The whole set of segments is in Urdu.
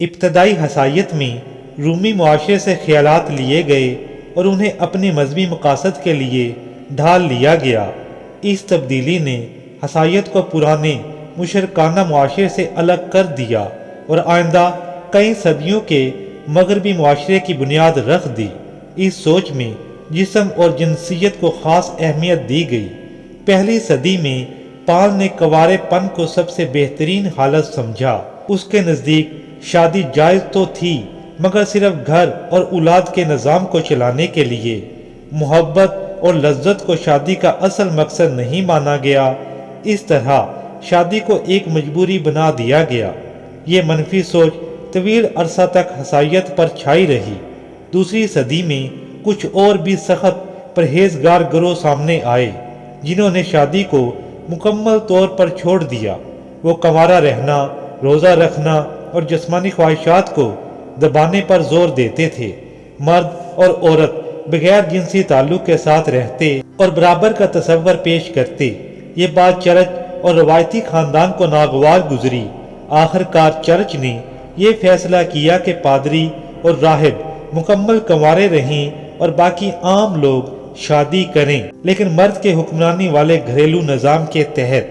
ابتدائی حسائیت میں رومی معاشرے سے خیالات لیے گئے اور انہیں اپنے مذہبی مقاصد کے لیے ڈھال لیا گیا۔ اس تبدیلی نے حسائیت کو پرانے مشرکانہ معاشرے سے الگ کر دیا اور آئندہ کئی صدیوں کے مغربی معاشرے کی بنیاد رکھ دی۔ اس سوچ میں جسم اور جنسیت کو خاص اہمیت دی گئی۔ پہلی صدی میں پال نے کنوارے پن کو سب سے بہترین حالت سمجھا۔ اس کے نزدیک شادی جائز تو تھی مگر صرف گھر اور اولاد کے نظام کو چلانے کے لیے۔ محبت اور لذت کو شادی کا اصل مقصد نہیں مانا گیا۔ اس طرح شادی کو ایک مجبوری بنا دیا گیا۔ یہ منفی سوچ طویل عرصہ تک حسائیت پر چھائی رہی۔ دوسری صدی میں کچھ اور بھی سخت پرہیزگار گروہ سامنے آئے جنہوں نے شادی کو مکمل طور پر چھوڑ دیا۔ وہ کنوارا رہنا، روزہ رکھنا اور جسمانی خواہشات کو دبانے پر زور دیتے تھے۔ مرد اور عورت بغیر جنسی تعلق کے ساتھ رہتے اور برابر کا تصور پیش کرتے۔ یہ بات چرچ اور روایتی خاندان کو ناگوار گزری۔ آخر کار چرچ نے یہ فیصلہ کیا کہ پادری اور راہب مکمل کنوارے رہیں اور باقی عام لوگ شادی کریں، لیکن مرد کے حکمرانی والے گھریلو نظام کے تحت۔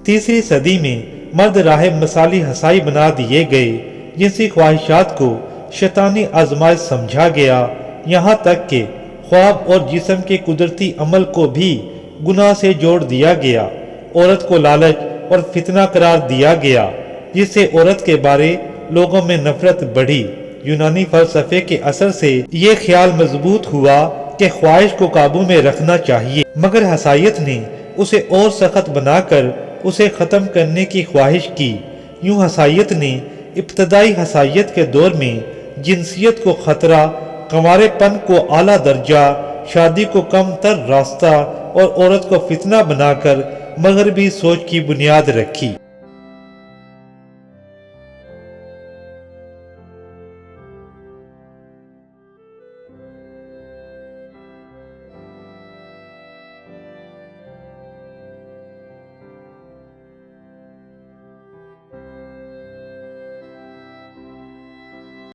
تیسری صدی میں مرد راہب مثالی حسائی بنا دیے گئے۔ جنسی خواہشات کو شیطانی آزمائش سمجھا گیا، یہاں تک کہ خواب اور جسم کے قدرتی عمل کو بھی گناہ سے جوڑ دیا گیا۔ عورت کو لالچ اور فتنہ قرار دیا گیا، جس سے عورت کے بارے لوگوں میں نفرت بڑھی۔ یونانی فلسفے کے اثر سے یہ خیال مضبوط ہوا کہ خواہش کو قابو میں رکھنا چاہیے، مگر حسائیت نے اسے اور سخت بنا کر اسے ختم کرنے کی خواہش کی۔ یوں حسائیت نے ابتدائی حسائیت کے دور میں جنسیت کو خطرہ، کنوارے پن کو اعلیٰ درجہ، شادی کو کم تر راستہ اور عورت کو فتنہ بنا کر مغربی سوچ کی بنیاد رکھی۔